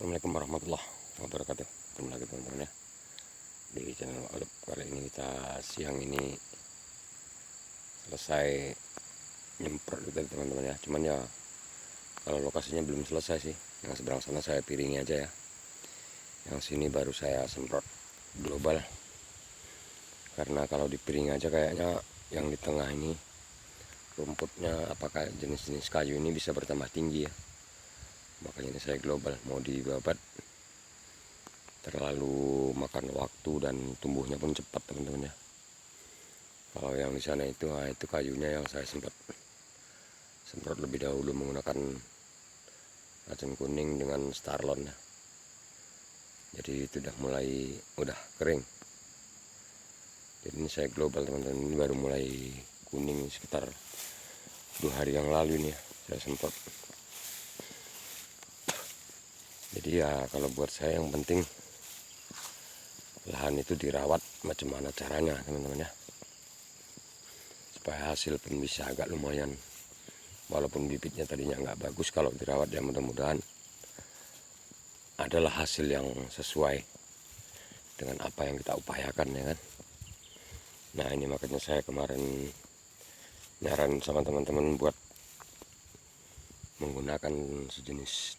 Assalamualaikum warahmatullahi wabarakatuh. Ketemu lagi teman-teman ya di channel Alup. Kali ini kita siang ini selesai nyemprot gitu teman-teman ya. Cuman ya kalau lokasinya belum selesai sih. Yang seberang sana saya piringi aja ya. Yang sini baru saya semprot global. Karena kalau dipiring aja kayaknya yang di tengah ini rumputnya apakah jenis-jenis kayu ini bisa bertambah tinggi ya. Makanya ini saya global, mau dibabat terlalu makan waktu dan tumbuhnya pun cepat teman-teman ya. Kalau yang di sana itu, itu kayunya yang saya semprot lebih dahulu menggunakan racun kuning dengan Starlon ya. Jadi itu udah kering. Jadi ini saya global teman-teman, ini baru mulai kuning sekitar 2 hari yang lalu ini ya saya semprot. Jadi ya kalau buat saya yang penting lahan itu dirawat macam mana caranya teman-teman ya, supaya hasil pun bisa agak lumayan. Walaupun bibitnya tadinya nggak bagus, kalau dirawat ya mudah-mudahan adalah hasil yang sesuai dengan apa yang kita upayakan ya kan. Nah ini makanya saya kemarin nyaran sama teman-teman buat menggunakan sejenis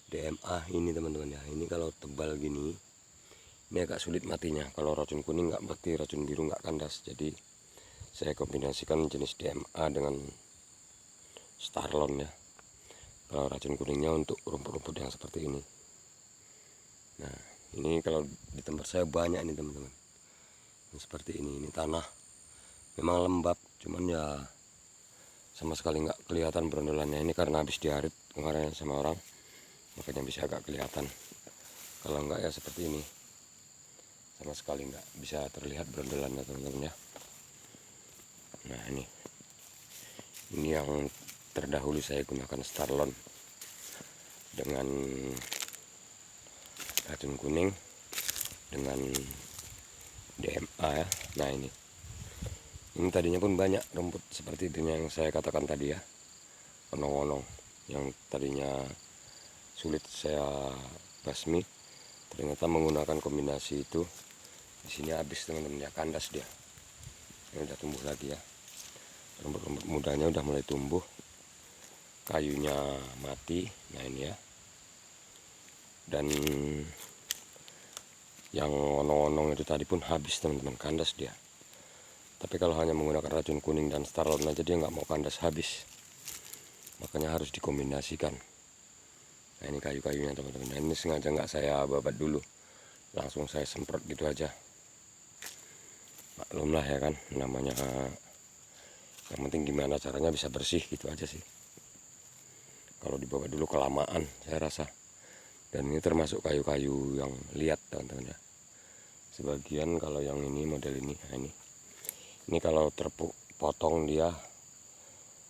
DMA ini teman-teman ya. Ini kalau tebal gini ini agak sulit matinya. Kalau racun kuning nggak mati, racun biru nggak kandas. Jadi saya kombinasikan jenis DMA dengan Starlon ya. Kalau racun kuningnya untuk rumput-rumput yang seperti ini. Nah ini kalau di tempat saya banyak ini teman-teman yang seperti ini tanah memang lembab, cuman ya sama sekali nggak kelihatan berondolannya. Ini karena habis diarit kemarin sama orang, makanya bisa agak kelihatan. Kalau enggak ya seperti ini, sama sekali nggak bisa terlihat berondolannya teman-teman ya. Nah ini yang terdahulu saya gunakan Starlon dengan racun kuning dengan DMA ya. Nah ini tadinya pun banyak rumput seperti itu yang saya katakan tadi ya, onong-onong yang tadinya sulit saya basmi, ternyata menggunakan kombinasi itu di sini habis teman-teman ya, kandas dia. Ini udah tumbuh lagi ya, rumput-rumput mudanya udah mulai tumbuh, kayunya mati. Nah ini ya, dan yang onong-onong itu tadi pun habis teman-teman, kandas dia. Tapi kalau hanya menggunakan racun kuning dan Starlon aja dia nggak mau kandas, habis. Makanya harus dikombinasikan. Nah ini kayu-kayunya teman-teman. Nah, ini sengaja nggak saya babat dulu, langsung saya semprot gitu aja. Maklumlah ya kan, namanya yang penting gimana caranya bisa bersih gitu aja sih. Kalau dibabat dulu kelamaan saya rasa. Dan ini termasuk kayu-kayu yang liat teman-teman ya. Sebagian kalau yang ini model ini, nah ini kalau terpotong dia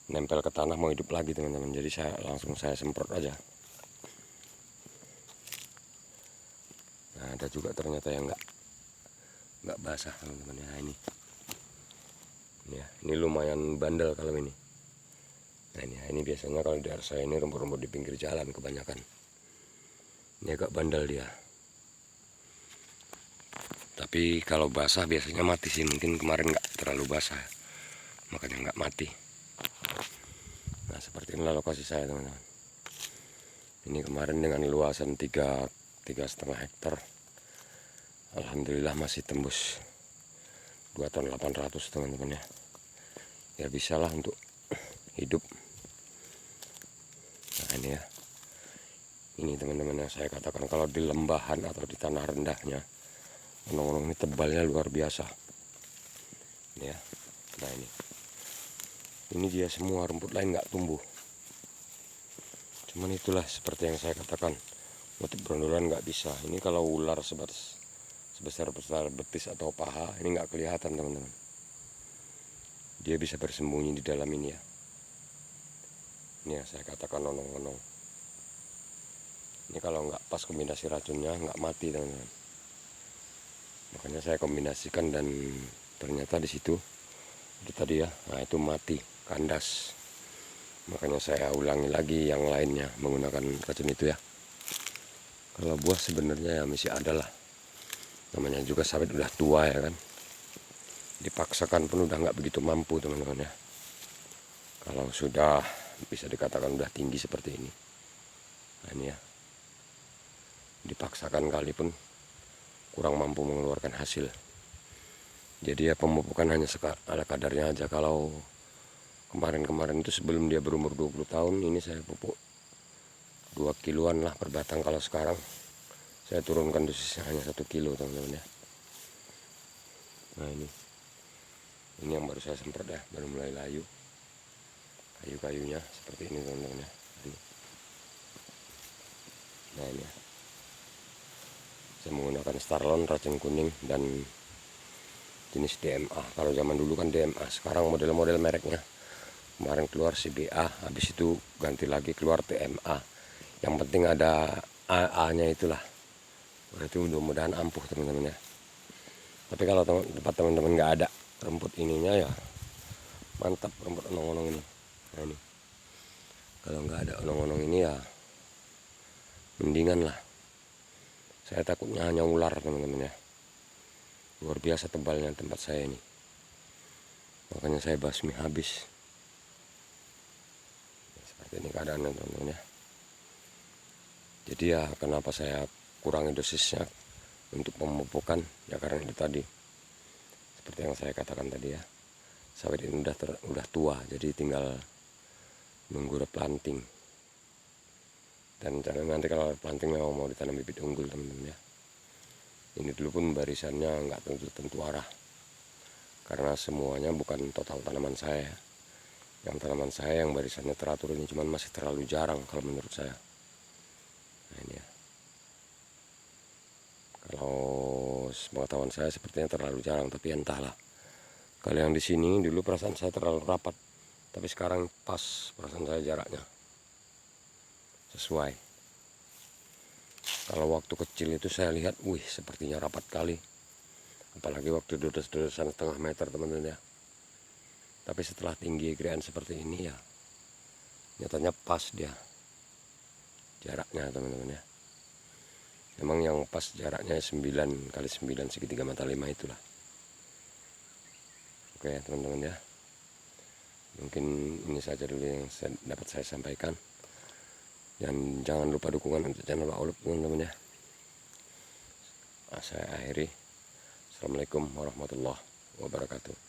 nempel ke tanah mau hidup lagi teman-teman. Jadi langsung saya semprot aja. Nah ada juga ternyata yang nggak basah teman-teman ya. Ini lumayan bandel kalau ini. Nah ini biasanya kalau di daerah saya ini rumput-rumput di pinggir jalan kebanyakan. Ini agak bandel dia. Tapi kalau basah biasanya mati sih. Mungkin kemarin nggak terlalu basah, makanya nggak mati. Nah seperti inilah lokasi saya teman-teman. Ini kemarin dengan luasan 3,5 hektar, alhamdulillah masih tembus 2 ton 800 teman-teman ya. Ya bisalah untuk hidup. Nah ini ya, ini teman-teman yang saya katakan, kalau di lembahan atau di tanah rendahnya onong-onong ini tebalnya luar biasa. Ini ya. Nah ini dia semua, rumput lain nggak tumbuh. Cuman itulah seperti yang saya katakan, motif berondolan nggak bisa. Ini kalau ular sebesar betis atau paha ini nggak kelihatan teman-teman. Dia bisa bersembunyi di dalam ini ya. Ini ya saya katakan onong-onong. Ini kalau nggak pas kombinasi racunnya nggak mati teman-teman. Makanya saya kombinasikan dan ternyata di situ itu tadi ya, nah itu mati, kandas. Makanya saya ulangi lagi yang lainnya menggunakan racun itu ya. Kalau buah sebenarnya ya masih ada lah, namanya juga sawit udah tua ya kan, dipaksakan pun udah nggak begitu mampu teman-teman ya. Kalau sudah bisa dikatakan udah tinggi seperti ini, nah ini ya, dipaksakan kali pun kurang mampu mengeluarkan hasil. Jadi ya pemupukan hanya ala kadarnya aja. Kalau kemarin-kemarin itu sebelum dia berumur 20 tahun ini saya pupuk 2 kiloan lah per batang. Kalau sekarang saya turunkan dosisnya hanya 1 kilo teman-teman ya. Nah ini yang baru saya semprot ya, baru mulai layu kayu-kayunya seperti ini teman-teman ya. Nah ini ya, saya menggunakan Starlon racun kuning dan jenis DMA. Kalau zaman dulu kan DMA, sekarang model-model mereknya. Kemarin keluar CBA, habis itu ganti lagi keluar TMA. Yang penting ada AA-nya itulah. Berarti mudah-mudahan ampuh teman-teman ya. Tapi kalau tempat teman-teman nggak ada rumput ininya ya mantap, rumput onong-onong ini. Nah ini, kalau nggak ada onong-onong ini ya mendingan lah. Saya takutnya hanya ular teman-teman ya. Luar biasa tebalnya tempat saya ini, makanya saya basmi habis. Seperti ini keadaannya teman-teman ya. Jadi ya kenapa saya kurangi dosisnya untuk pemupukan ya karena itu tadi, seperti yang saya katakan tadi ya, sawit ini udah tua, jadi tinggal nunggu replanting. Dan jangan nanti kalau replanting memang mau ditanam bibit unggul teman-teman ya, ini dulu pun barisannya nggak tentu arah, karena semuanya bukan total tanaman saya. Yang tanaman saya yang barisannya teratur ini cuman masih terlalu jarang kalau menurut saya. Nah ini ya, kalau pengetahuan saya sepertinya terlalu jarang, tapi entahlah. Kalau yang di sini dulu perasaan saya terlalu rapat, tapi sekarang pas perasaan saya jaraknya sesuai. Kalau waktu kecil itu saya lihat, wih sepertinya rapat kali, apalagi waktu dodos-dodosan setengah meter teman-teman ya. Tapi setelah tinggi geraan seperti ini ya, nyatanya pas dia jaraknya teman-teman ya. Memang yang pas jaraknya 9 kali 9 segitiga mata 5 itulah. Oke teman-teman ya, mungkin ini saja dulu yang dapat saya sampaikan. Dan jangan lupa dukungan untuk channel Pak Ulup teman-teman ya. Saya akhiri. Assalamualaikum warahmatullahi wabarakatuh.